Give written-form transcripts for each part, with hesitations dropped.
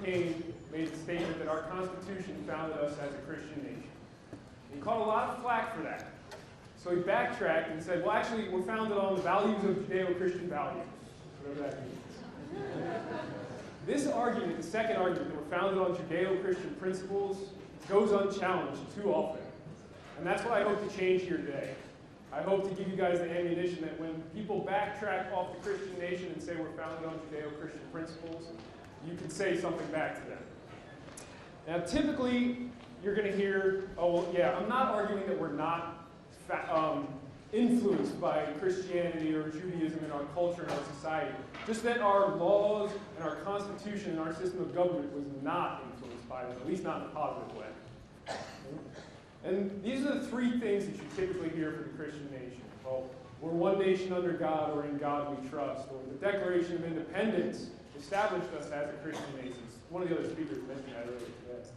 King made the statement that our Constitution founded us as a Christian nation. He caught a lot of flack for that. So he backtracked and said, well, actually, we're founded on the values of Judeo-Christian values, whatever that means. This argument, the second argument, that we're founded on Judeo-Christian principles, goes unchallenged too often. And that's what I hope to change here today. I hope to give you guys the ammunition that when people backtrack off the Christian nation and say we're founded on Judeo-Christian principles, you can say something back to them. Now, typically, you're going to hear, oh, well, yeah, I'm not arguing that we're not influenced by Christianity or Judaism in our culture and our society. Just that our laws and our Constitution and our system of government was not influenced by them, at least not in a positive way. And these are the three things that you typically hear from the Christian nation. Well, we're one nation under God, or in God we trust, or the Declaration of Independence established us as a Christian nation. One of the other speakers mentioned that earlier today.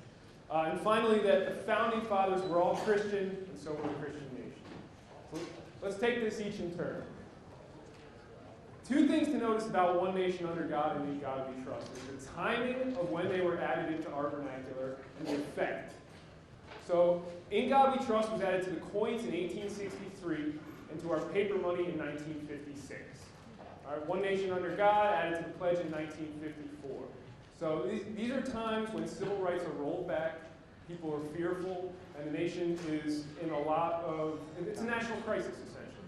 And finally, that the Founding Fathers were all Christian, and so we're a Christian nation. So let's take this each in turn. Two things to notice about one nation under God and in God we trust is the timing of when they were added into our vernacular and the effect. So, in God we trust was added to the coins in 1863 and to our paper money in 1956. All right, one nation under God added to the pledge in 1954. So these are times when civil rights are rolled back, people are fearful, and the nation is in a lot of, it's a national crisis essentially.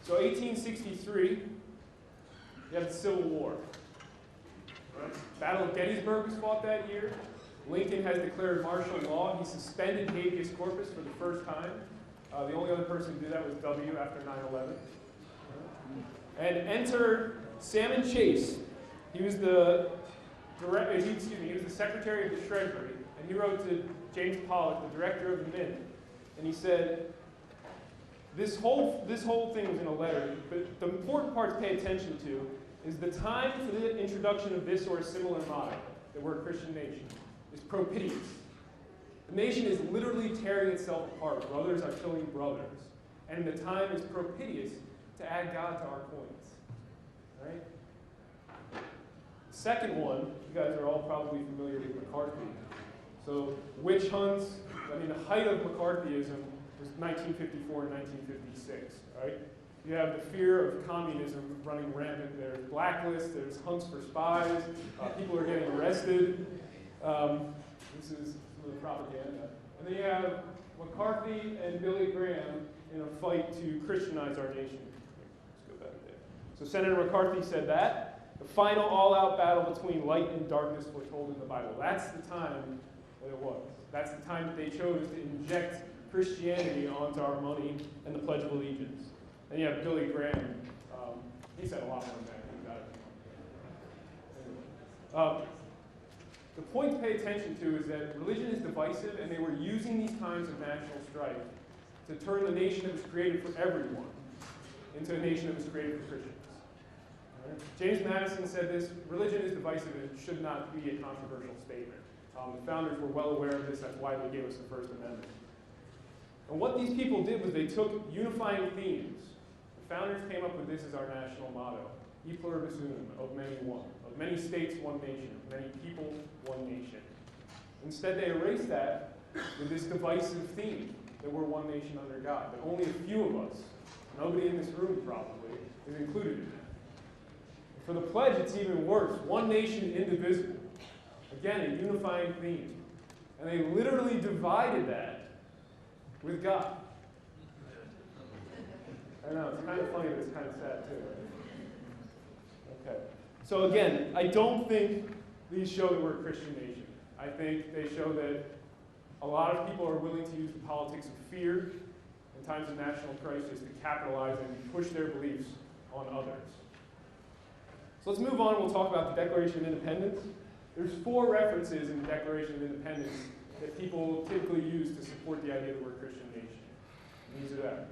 So 1863, you have the Civil War. Right? Battle of Gettysburg was fought that year. Lincoln has declared martial law. He suspended habeas corpus for the first time. The only other person to do that was W. after 9/11. And enter Salmon Chase. He was the he was the Secretary of the Treasury, and he wrote to James Pollock, the director of the Mint, and he said, this whole thing was in a letter, but the important part to pay attention to is the time for the introduction of this or a similar motto, that we're a Christian nation, is propitious. The nation is literally tearing itself apart. Brothers are killing brothers. And the time is propitious to add God to our coins. Right? The second one, you guys are all probably familiar with McCarthy. So witch hunts, the height of McCarthyism was 1954 and 1956. Right? You have the fear of communism running rampant. There's blacklists, there's hunts for spies, people are getting arrested. This is some of the propaganda. And then you have McCarthy and Billy Graham in a fight to Christianize our nation. Let's go back there. So Senator McCarthy said that. The final all-out battle between light and darkness foretold in the Bible. That's the time that it was. That's the time that they chose to inject Christianity onto our money and the Pledge of Allegiance. And you have Billy Graham. He said a lot more than that. Anyway. The point to pay attention to is that religion is divisive, and they were using these times of national strife to turn the nation that was created for everyone into a nation that was created for Christians. Right? James Madison said this, religion is divisive and it should not be a controversial statement. The founders were well aware of this, that's why they gave us the First Amendment. And what these people did was they took unifying themes. The founders came up with this as our national motto, E pluribus unum, of many one. Of many states, one nation. Of many people, one nation. Instead, they erased that with this divisive theme that we're one nation under God. That only a few of us, nobody in this room probably, is included in that. For the pledge, it's even worse. One nation, indivisible. Again, a unifying theme. And they literally divided that with God. I know, it's kind of funny, but it's kind of sad too. Okay. So again, I don't think these show that we're a Christian nation. I think they show that a lot of people are willing to use the politics of fear in times of national crisis to capitalize and push their beliefs on others. So let's move on. We'll talk about the Declaration of Independence. There's 4 references in the Declaration of Independence that people typically use to support the idea that we're a Christian nation. And these are that.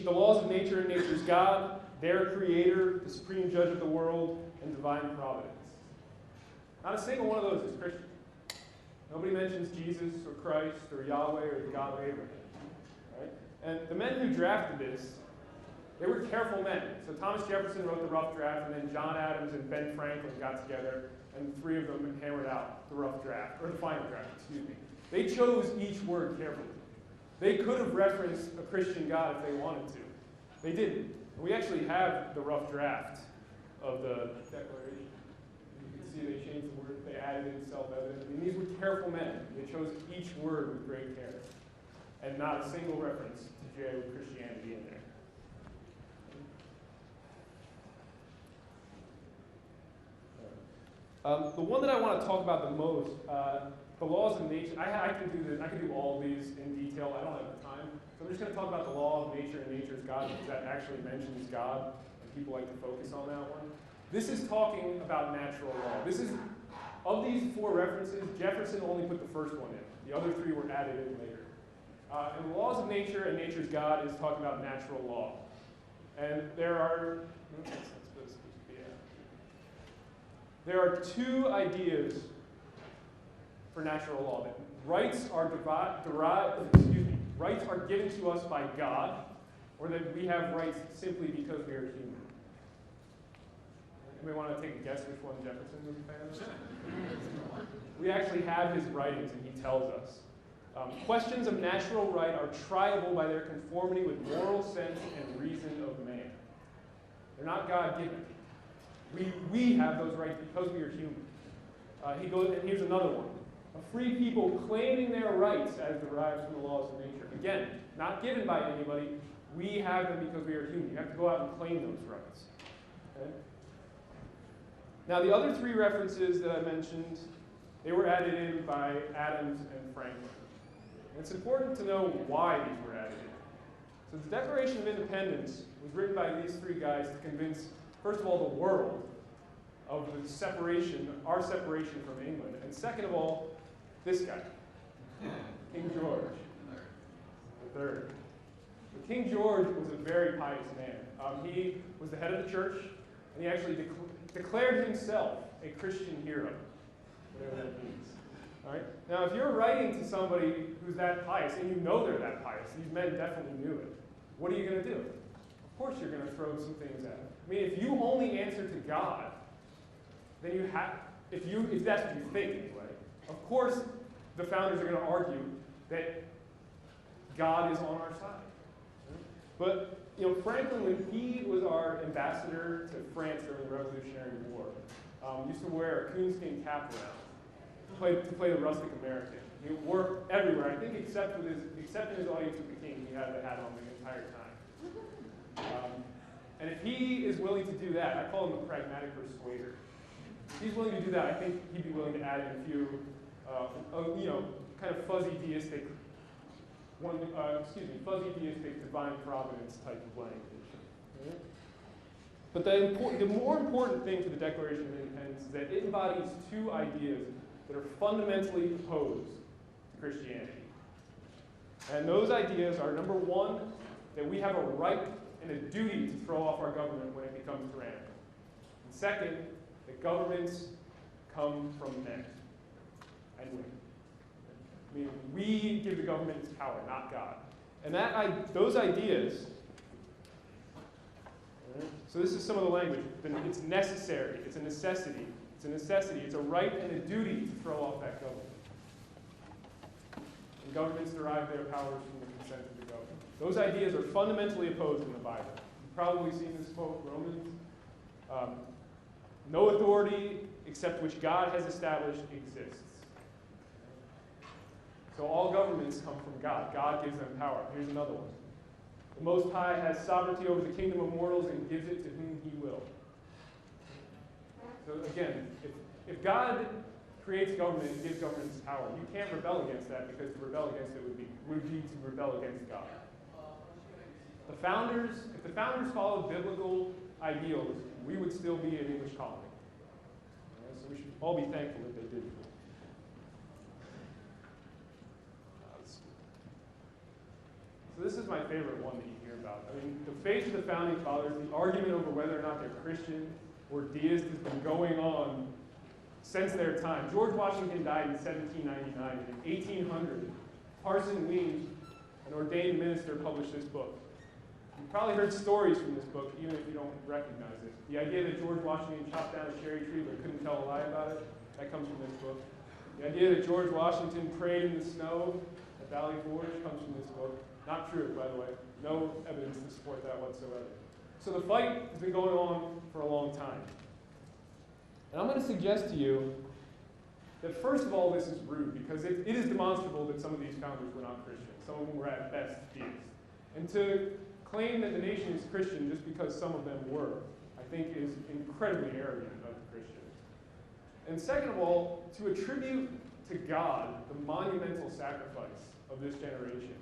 The laws of nature and nature's God, their creator, the supreme judge of the world, and divine providence. Not a single one of those is Christian. Nobody mentions Jesus or Christ or Yahweh or the God of Abraham. Right? And the men who drafted this They were careful men. So Thomas Jefferson wrote the rough draft, and then John Adams and Ben Franklin got together, and the three of them hammered out the rough draft, or the final draft, excuse me. They chose each word carefully. They could have referenced a Christian God if they wanted to. They didn't. And we actually have the rough draft of the Declaration. You can see they changed the word, they added in self-evident. I mean, these were careful men. They chose each word with great care. And not a single reference to Judeo-Christianity in there. The one that I want to talk about the most, the laws of nature. I can do this. I can do all of these in detail. I don't have the time, so I'm just going to talk about the law of nature and nature's God, because that actually mentions God, and people like to focus on that one. This is talking about natural law. This is of these four references. Jefferson only put the first one in. The other three were added in later. And the laws of nature and nature's God is talking about natural law, and there are. There are two ideas for natural law: that rights are rights are given to us by God, or that we have rights simply because we are human. Anybody want to take a guess which one Jefferson was a fan of? We actually have his writings, and he tells us. Questions of natural right are triable by their conformity with moral sense and reason of man. They're not God-given. We have those rights because we are human. He goes, and here's another one. A free people claiming their rights as derived from the laws of nature. Again, not given by anybody. We have them because we are human. You have to go out and claim those rights. Okay? Now, the other three references that I mentioned, they were added in by Adams and Franklin. And it's important to know why these were added in. So the Declaration of Independence was written by these three guys to convince, first of all, the world of the separation, our separation from England. And second of all, this guy, King George III. So King George was a very pious man. He was the head of the church, and he actually declared himself a Christian hero, whatever that means. All right? Now, if you're writing to somebody who's that pious, and you know they're that pious, these men definitely knew it, what are you going to do? Of course you're going to throw some things at them. I mean, if you only answer to God, then you have, if that's what you think anyway, of course the founders are going to argue that God is on our side. But, Franklin, when he was our ambassador to France during the Revolutionary War, used to wear a coonskin cap around to play the rustic American. He wore everywhere, I think except in his audience with the king, he had the hat on the entire time. And if he is willing to do that, I call him a pragmatic persuader. If he's willing to do that, I think he'd be willing to add in a few, kind of fuzzy deistic divine providence type of language. Right? But the more important thing to the Declaration of Independence is that it embodies two ideas that are fundamentally opposed to Christianity. And those ideas are, number one, that we have a right and a duty to throw off our government when it becomes tyrannical. And second, that governments come from men and women. I mean, we give the government its power, not God. And those ideas, so this is some of the language. It's necessary. It's a necessity. It's a necessity. It's a right and a duty to throw off that government. And governments derive their powers from the consent of the government. Those ideas are fundamentally opposed in the Bible. You've probably seen this quote, Romans. No authority except which God has established exists. So all governments come from God. God gives them power. Here's another one. The Most High has sovereignty over the kingdom of mortals and gives it to whom he will. So again, if God creates government and gives government its power, you can't rebel against that, because to rebel against it would be to rebel against God. If the founders followed biblical ideals, we would still be an English colony. So we should all be thankful that they did. So this is my favorite one that you hear about. I mean, the faith of the founding fathers, the argument over whether or not they're Christian or deist has been going on since their time. George Washington died in 1799, and in 1800, Parson Weems, an ordained minister, published this book. You've probably heard stories from this book, even if you don't recognize it. The idea that George Washington chopped down a cherry tree but couldn't tell a lie about it, that comes from this book. The idea that George Washington prayed in the snow at Valley Forge comes from this book. Not true, by the way. No evidence to support that whatsoever. So the fight has been going on for a long time. And I'm going to suggest to you that first of all, this is rude, because it is demonstrable that some of these founders were not Christian. Some of them were at best theists. And to claim that the nation is Christian just because some of them were, I think is incredibly arrogant of the Christians. And second of all, to attribute to God the monumental sacrifice of this generation,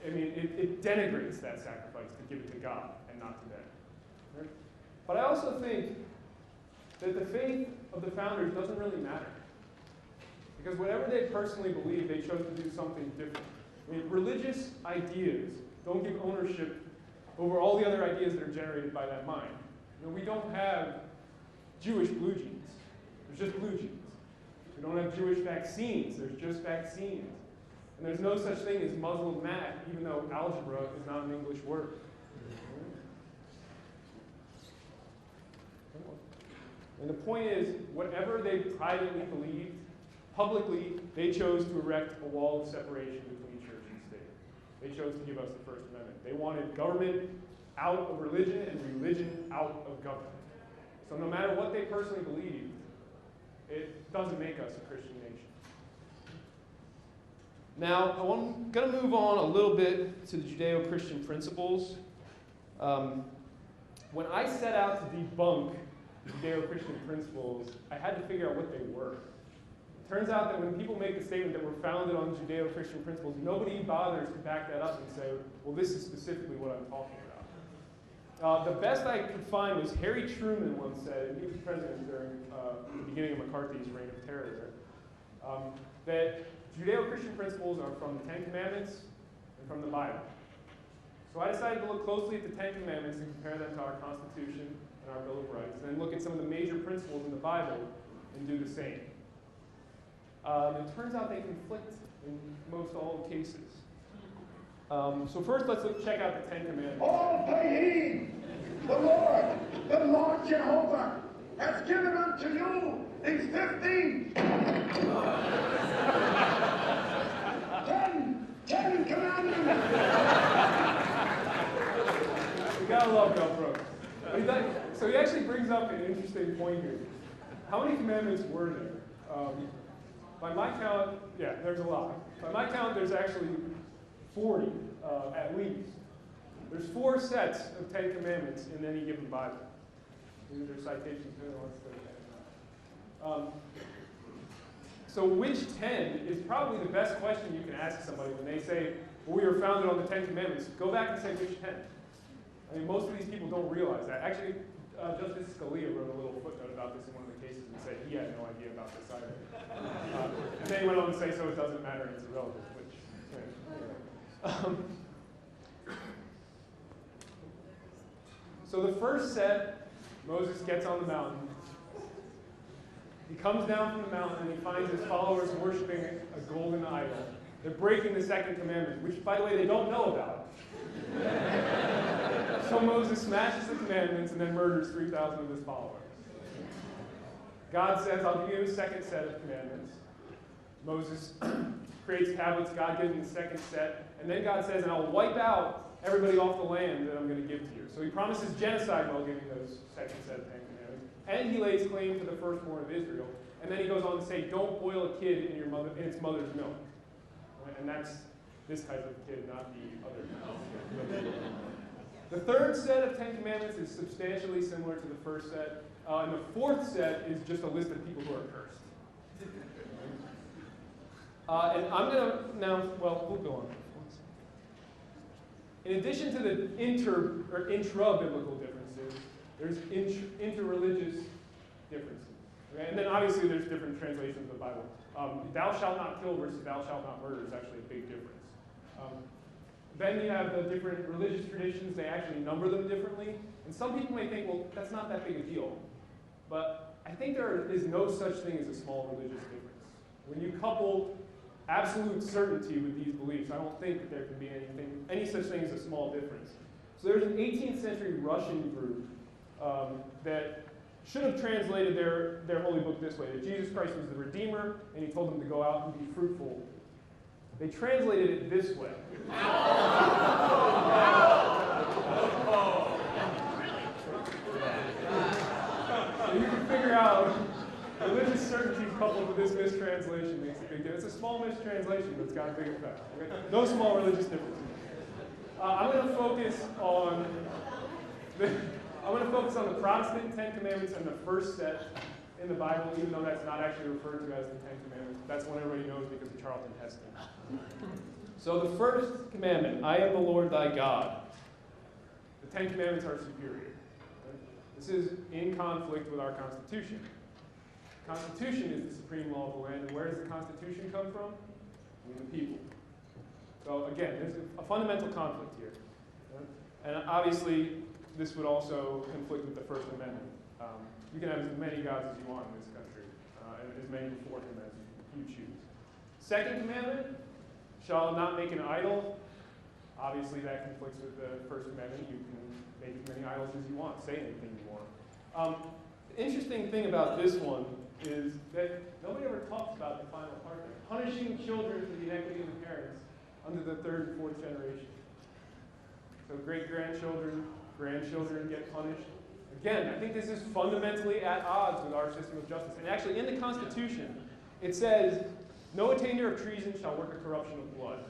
I mean, it denigrates that sacrifice to give it to God and not to them. Right? But I also think that the faith of the founders doesn't really matter. Because whatever they personally believe, they chose to do something different. I mean, religious ideas don't give ownership over all the other ideas that are generated by that mind. You know, we don't have Jewish blue jeans. There's just blue jeans. We don't have Jewish vaccines. There's just vaccines. And there's no such thing as Muslim math, even though algebra is not an English word. And the point is, whatever they privately believed, publicly, they chose to erect a wall of separation between church and state. They chose to give us the First Amendment. They wanted government out of religion and religion out of government. So no matter what they personally believed, it doesn't make us a Christian nation. Now, I'm going to move on a little bit to the Judeo-Christian principles. When I set out to debunk the Judeo-Christian principles, I had to figure out what they were. It turns out that when people make the statement that we're founded on Judeo-Christian principles, nobody bothers to back that up and say, well, this is specifically what I'm talking about. The best I could find was Harry Truman once said, and he was president during the beginning of McCarthy's reign of terror there, that Judeo-Christian principles are from the Ten Commandments and from the Bible. So I decided to look closely at the Ten Commandments and compare them to our Constitution and our Bill of Rights, and then look at some of the major principles in the Bible and do the same. It turns out they conflict in most all cases. So first, let's check out the Ten Commandments. All pay heed, the Lord Jehovah has given unto you these 15 Ten Commandments. We gotta love Bell Brooks. So he actually brings up an interesting point here. How many commandments were there? By my count, yeah, there's a lot. By my count, there's actually 40 at least. There's 4 sets of 10 commandments in any given Bible. These are citations. So which 10 is probably the best question you can ask somebody when they say, well, we were founded on the 10 commandments. Go back and say which 10. I mean, most of these people don't realize that. Actually, Justice Scalia wrote a little footnote about this in one of the cases and said he had no idea about this either. And then he went on to say, so it doesn't matter and it's irrelevant, which, anyway. So the first set, Moses gets on the mountain. He comes down from the mountain and he finds his followers worshiping a golden idol. They're breaking the second commandment, which, by the way, they don't know about. So Moses smashes the commandments and then murders 3,000 of his followers. God says, I'll give you a second set of commandments. Moses creates tablets, God gives him the second set, and then God says, and I'll wipe out everybody off the land that I'm going to give to you. So he promises genocide while giving those second set of 10 commandments. And he lays claim to the firstborn of Israel. And then he goes on to say, don't boil a kid in its mother's milk. Right? And that's this type of kid, not the other. The third set of 10 commandments is substantially similar to the first set. And the fourth set is just a list of people who are cursed. And I'm going to now, well, we'll go on. In addition to the intra-biblical differences, there's interreligious differences. Okay? And then obviously there's different translations of the Bible. Thou shalt not kill versus thou shalt not murder is actually a big difference. Then you have the different religious traditions. They actually number them differently. And some people may think, well, that's not that big a deal. But I think there is no such thing as a small religious difference. When you couple absolute certainty with these beliefs, I don't think that there can be any such thing as a small difference. So there's an 18th century Russian group that should have translated their holy book this way, that Jesus Christ was the Redeemer, and he told them to go out and be fruitful. They translated it this way. So you can figure out religious certainty coupled with this mistranslation makes a big difference. It's a small mistranslation, but it's got a big effect. Okay? No small religious difference. I'm going to focus on the Protestant Ten Commandments and the first set in the Bible, even though that's not actually referred to as the Ten Commandments. That's one everybody knows because of Charlton Heston. So the first commandment, I am the Lord thy God. The Ten Commandments are superior. Okay? This is in conflict with our Constitution. The Constitution is the supreme law of the land, and where does the Constitution come from? From the people. So again, there's a fundamental conflict here. And obviously, this would also conflict with the First Amendment. You can have as many gods as you want in this country, and as many before him as you choose. Second commandment, shall not make an idol. Obviously, that conflicts with the First Amendment. You can make as many idols as you want, say anything you want. The interesting thing about this one is that nobody ever talks about the final part there. Punishing children for the inequity of the parents under the third and fourth generation. So great-grandchildren, grandchildren get punished. Again, I think this is fundamentally at odds with our system of justice. And actually, in the Constitution, it says, no attainder of treason shall work a corruption of blood.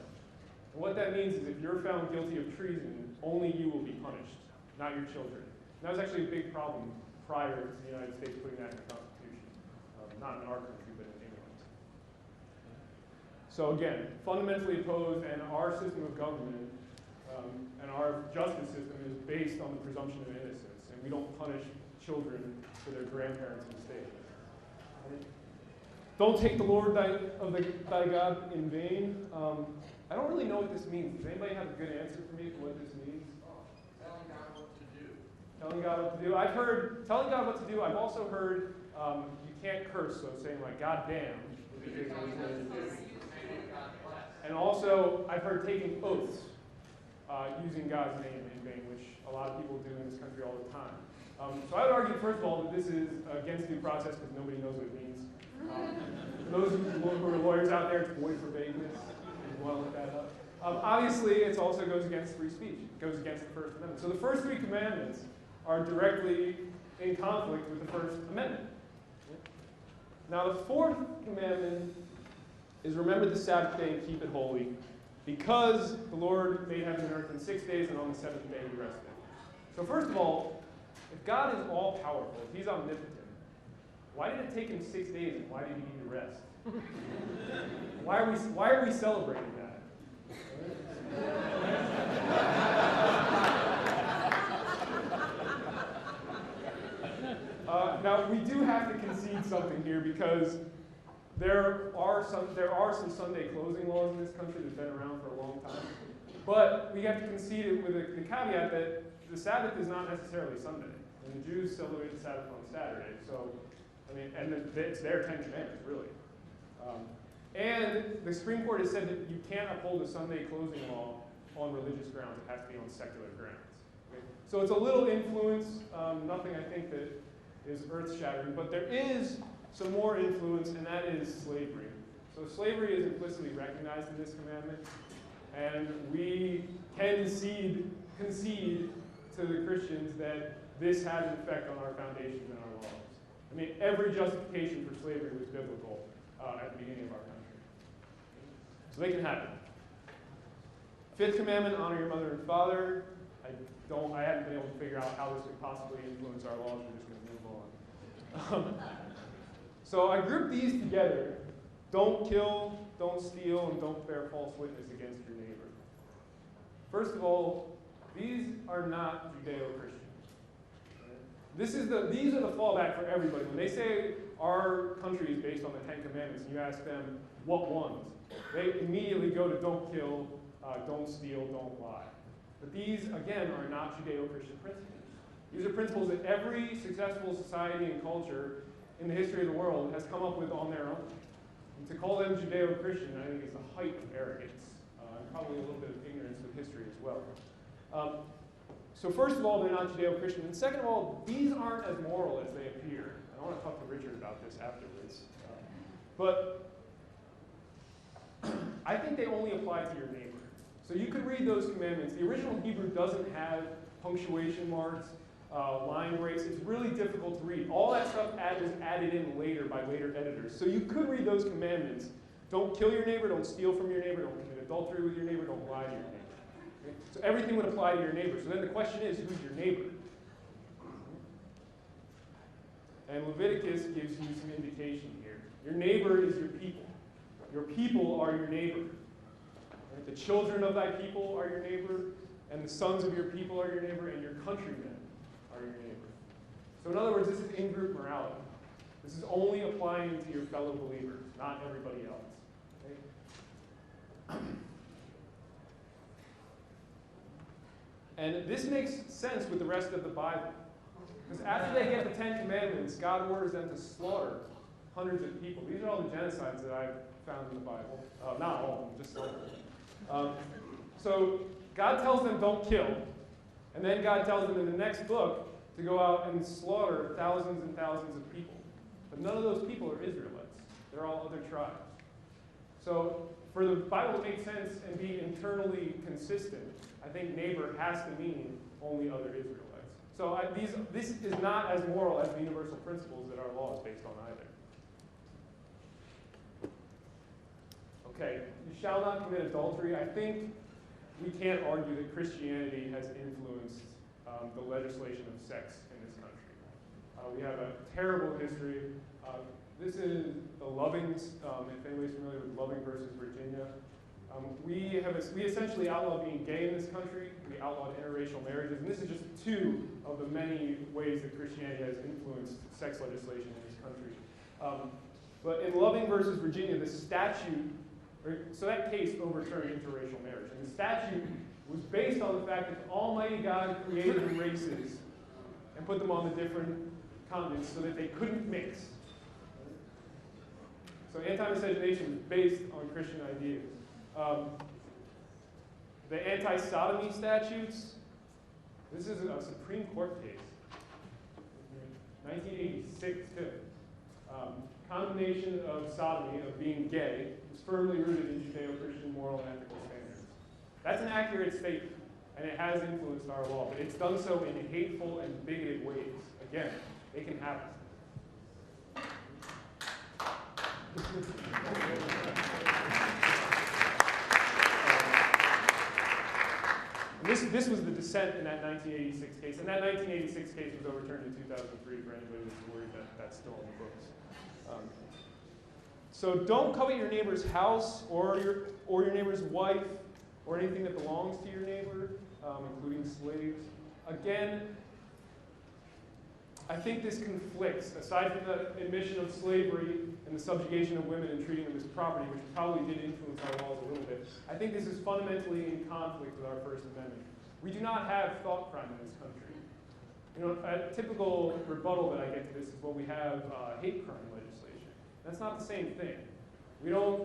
And what that means is if you're found guilty of treason, only you will be punished, not your children. And that was actually a big problem prior to the United States putting that in the Constitution. Not in our country, but in England. So again, fundamentally opposed, and our system of government and our justice system is based on the presumption of innocence, and we don't punish children for their grandparents' mistakes. Don't take the Lord thy God in vain. I don't really know what this means. Does anybody have a good answer for me for what this means? Telling God what to do. Telling God what to do. I've heard telling God what to do. I've also heard you can't curse, so saying like God damn. And also, I've heard taking oaths using God's name in vain, which a lot of people do in this country all the time. So I would argue, first of all, that this is against due process because nobody knows what it means. For those who are lawyers out there, it's void for vagueness. If you want to look that up. Obviously, it also goes against free speech. It goes against the First Amendment. So the first three commandments are directly in conflict with the First Amendment. Now, the fourth commandment is remember the Sabbath day and keep it holy, because the Lord made heaven and earth in 6 days, and on the seventh day he rested. So first of all, if God is all-powerful, if he's omnipotent, why did it take him 6 days, and why did he need to rest? Why are we celebrating that? Now, we do have to concede something here, because there are some Sunday closing laws in this country that have been around for a long time. But we have to concede it with the caveat that the Sabbath is not necessarily Sunday. And the Jews celebrate the Sabbath on Saturday. So, I mean, and it's their Ten Commandments, really. And the Supreme Court has said that you can't uphold a Sunday closing law on religious grounds. It has to be on secular grounds. Okay? So it's a little influence, nothing I think that is earth-shattering, but there is some more influence, and that is slavery. So slavery is implicitly recognized in this commandment, and we can concede to the Christians that this has an effect on our foundations and our laws. I mean, every justification for slavery was biblical at the beginning of our country. So they can happen. Fifth commandment, honor your mother and father. I haven't been able to figure out how this could possibly influence our laws. We're just going to move on. So I grouped these together. Don't kill, don't steal, and don't bear false witness against your neighbor. First of all, these are not Judeo-Christian. These are the fallback for everybody. When they say our country is based on the Ten Commandments, and you ask them what ones, they immediately go to don't kill, don't steal, don't lie. But these, again, are not Judeo-Christian principles. These are principles that every successful society and culture in the history of the world has come up with on their own. And to call them Judeo-Christian, I think, is the height of arrogance, and probably a little bit of ignorance of history as well. So first of all, they're not Judeo-Christian. And second of all, these aren't as moral as they appear. I want to talk to Richard about this afterwards. But I think they only apply to your neighbor. So you could read those commandments. The original Hebrew doesn't have punctuation marks, line breaks. It's really difficult to read. All that stuff was added in later by later editors. So you could read those commandments. Don't kill your neighbor, don't steal from your neighbor, don't commit adultery with your neighbor, don't lie to your neighbor. Okay? So everything would apply to your neighbor. So then the question is, who's your neighbor? And Leviticus gives you some indication here. Your neighbor is your people. Your people are your neighbor. Right? The children of thy people are your neighbor, and the sons of your people are your neighbor, and your countrymen are your neighbor. So in other words, this is in-group morality. This is only applying to your fellow believers, not everybody else. Okay? And this makes sense with the rest of the Bible. Because after they get the Ten Commandments, God orders them to slaughter hundreds of people. These are all the genocides that I've found in the Bible. Not all of them, just some of them. So God tells them don't kill. And then God tells them in the next book to go out and slaughter thousands and thousands of people. But none of those people are Israelites. They're all other tribes. So for the Bible to make sense and be internally consistent, I think neighbor has to mean only other Israelites. So this is not as moral as the universal principles that our law is based on either. Okay, you shall not commit adultery. I think we can't argue that Christianity has influenced the legislation of sex in this country. We have a terrible history. This is the Lovings, if anybody's familiar with Loving versus Virginia. We essentially outlawed being gay in this country. We outlawed interracial marriages, and this is just two of the many ways that Christianity has influenced sex legislation in this country. But in Loving versus Virginia, the statute, so that case overturned interracial marriage, and the statute was based on the fact that Almighty God created the races and put them on the different continents so that they couldn't mix. So anti-miscegenation was based on Christian ideas. The anti-sodomy statutes, this is a Supreme Court case, 1986 too. Condemnation of sodomy, of being gay, is firmly rooted in Judeo-Christian moral and ethical standards. That's an accurate statement, and it has influenced our law, but it's done so in hateful and bigoted ways. Again, it can happen. This was the dissent in that 1986 case, and that 1986 case was overturned in 2003 for anybody who's worried that that's still on the books. So don't covet your neighbor's house or your neighbor's wife or anything that belongs to your neighbor, including slaves. Again, I think this conflicts, aside from the admission of slavery and the subjugation of women and treating them as property, which probably did influence our laws a little bit. I think this is fundamentally in conflict with our First Amendment. We do not have thought crime in this country. You know, a typical rebuttal that I get to this is, well, we have hate crime legislation. That's not the same thing.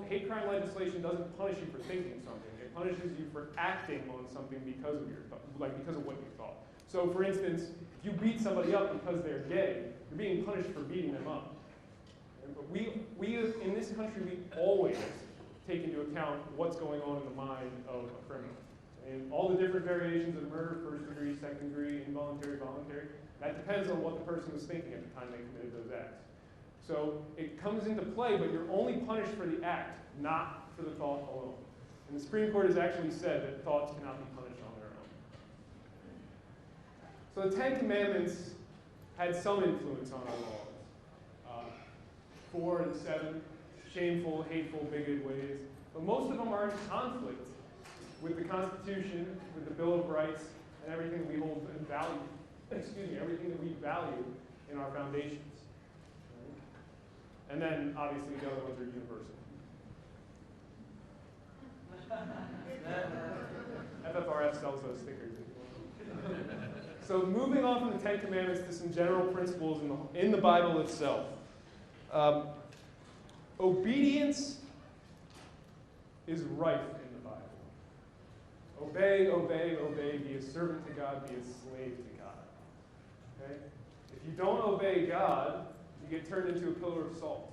Hate crime legislation doesn't punish you for thinking something. It punishes you for acting on something because of because of what you thought. So, for instance, if you beat somebody up because they're gay, you're being punished for beating them up. But we in this country, we always take into account what's going on in the mind of a criminal. And all the different variations of murder, first degree, second degree, involuntary, voluntary, that depends on what the person was thinking at the time they committed those acts. So it comes into play, but you're only punished for the act, not for the thought alone. And the Supreme Court has actually said that thoughts cannot be punished on their own. So the Ten Commandments had some influence on our laws. 4 and 7, shameful, hateful, bigoted ways. But most of them are in conflict with the Constitution, with the Bill of Rights, and everything that we hold in value. Everything that we value in our foundations. And then, obviously, the other ones are universal. FFRF sells those stickers. So moving on from the Ten Commandments to some general principles in the Bible itself. Obedience is rife in the Bible. Obey, obey, obey. Be a servant to God. Be a slave to God. Okay? If you don't obey God, you get turned into a pillar of salt.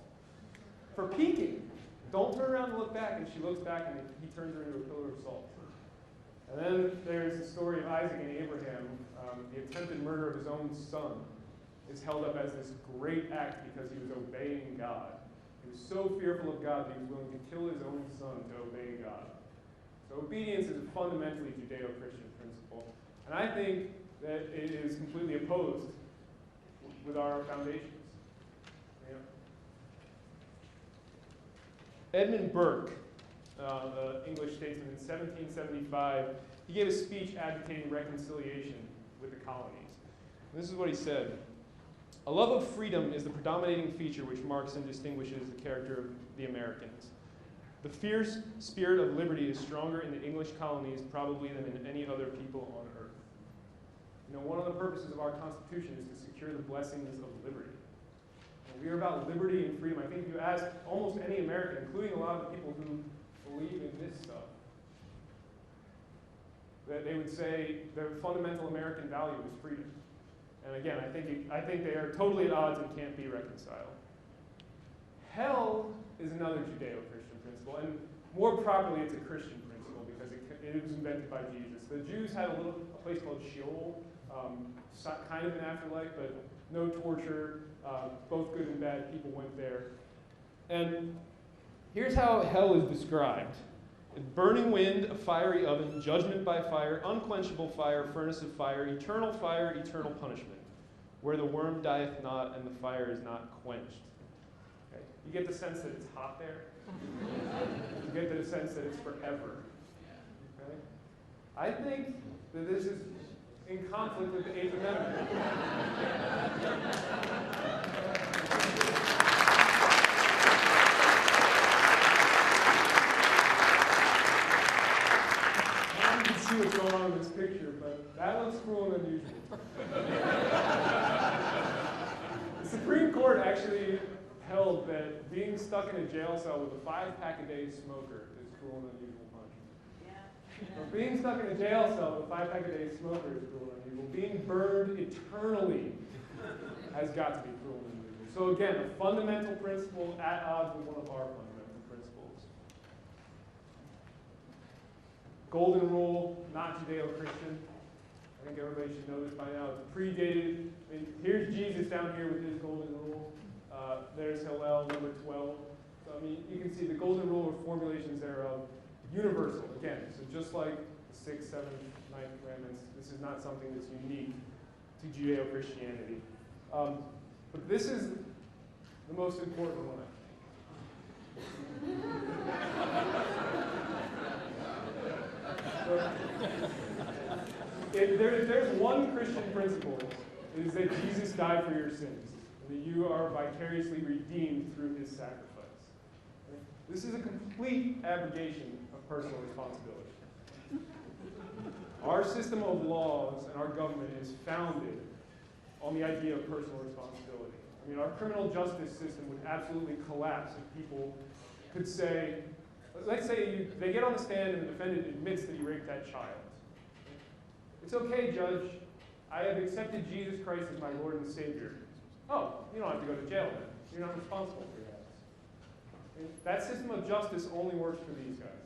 For peeking, don't turn around and look back. And she looks back, and he turns her into a pillar of salt. And then there's the story of Isaac and Abraham. The attempted murder of his own son is held up as this great act because he was obeying God. He was so fearful of God that he was willing to kill his own son to obey God. So obedience is a fundamentally Judeo-Christian principle. And I think that it is completely opposed with our foundations. Yeah. Edmund Burke, the English statesman in 1775, he gave a speech advocating reconciliation with the colonies. And this is what he said. A love of freedom is the predominating feature which marks and distinguishes the character of the Americans. The fierce spirit of liberty is stronger in the English colonies probably than in any other people on earth. You know, one of the purposes of our Constitution is to secure the blessings of liberty. And we are about liberty and freedom. I think if you ask almost any American, including a lot of the people who believe in this stuff, that they would say their fundamental American value is freedom. And again, I think they are totally at odds and can't be reconciled. Hell is another Judeo-Christian principle, and more properly, it's a Christian principle because it was invented by Jesus. The Jews had a place called Sheol, kind of an afterlife, but no torture. Both good and bad people went there. And here's how hell is described. Burning wind, a fiery oven, judgment by fire, unquenchable fire, furnace of fire, eternal punishment, where the worm dieth not and the fire is not quenched. Okay? You get the sense that it's hot there. You get the sense that it's forever. Okay? I think that this is in conflict with the Eighth Amendment. See what's going on in this picture, but that looks cruel and unusual. The Supreme Court actually held that being stuck in a jail cell with a 5-pack-a-day smoker is cruel and unusual punishment. Yeah. So being stuck in a jail cell with a 5-pack-a-day smoker is cruel and unusual. Being burned eternally has got to be cruel and unusual. So again, a fundamental principle at odds with one of our fundamental principles. Golden rule, not Judeo-Christian. I think everybody should know this by now. It's predated. I mean, here's Jesus down here with his golden rule. There's Hillel, number 12. So, I mean, you can see the golden rule or formulations thereof, universal. Again, so just like the 6th, 7th, 9th commandments, this is not something that's unique to Judeo-Christianity. But this is the most important one, If there's one Christian principle, it is that Jesus died for your sins, and that you are vicariously redeemed through his sacrifice. This is a complete abrogation of personal responsibility. Our system of laws and our government is founded on the idea of personal responsibility. I mean, our criminal justice system would absolutely collapse if people could say, let's say they get on the stand and the defendant admits that he raped that child. It's okay, Judge. I have accepted Jesus Christ as my Lord and Savior. Oh, you don't have to go to jail then. You're not responsible for your acts. That system of justice only works for these guys.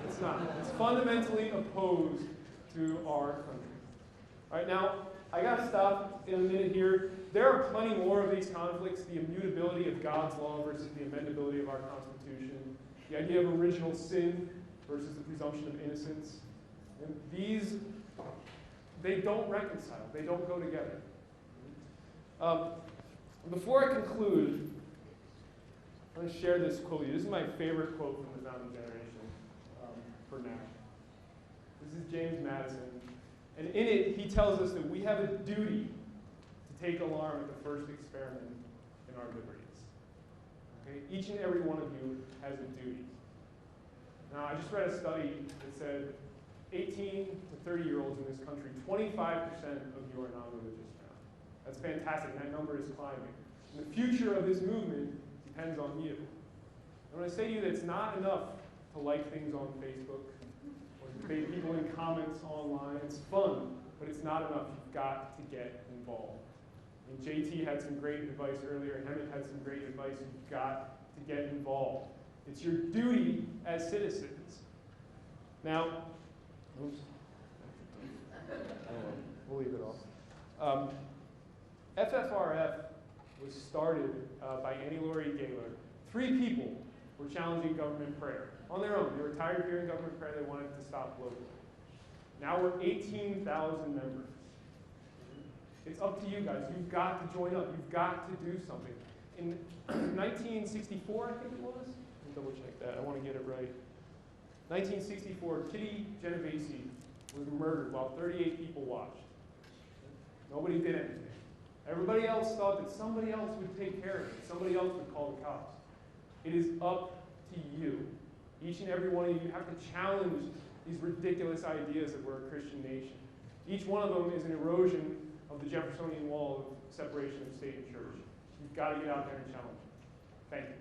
It's not. It's fundamentally opposed to our country. All right, now, I got to stop in a minute here. There are plenty more of these conflicts, the immutability of God's law versus the amendability of our Constitution, the idea of original sin versus the presumption of innocence. And these, they don't reconcile. They don't go together. Before I conclude, I'm going to share this quote with you. This is my favorite quote from the founding generation for now. This is James Madison. And in it, he tells us that we have a duty to take alarm at the first experiment in our liberties. Okay? Each and every one of you has a duty. Now, I just read a study that said 18 to 30-year-olds in this country, 25% of you are non-religious now. That's fantastic. That number is climbing. And the future of this movement depends on you. And when I say to you that it's not enough to like things on Facebook, or debate people in comments online. It's fun, but it's not enough. You've got to get involved. And JT had some great advice earlier. Hemant had some great advice. You've got to get involved. It's your duty as citizens. Now, oops. We'll leave it off. FFRF was started by Annie Laurie Gaylor. 3 people were challenging government prayer on their own. They were tired of hearing government prayer. They wanted to stop locally. Now we're 18,000 members. It's up to you guys. You've got to join up. You've got to do something. In 1964, I think it was. Let me double check that. I want to get it right. 1964, Kitty Genovese was murdered while 38 people watched. Nobody did anything. Everybody else thought that somebody else would take care of it. Somebody else would call the cops. It is up to you. Each and every one of you have to challenge these ridiculous ideas that we're a Christian nation. Each one of them is an erosion of the Jeffersonian wall of separation of state and church. You've got to get out there and challenge it. Thank you.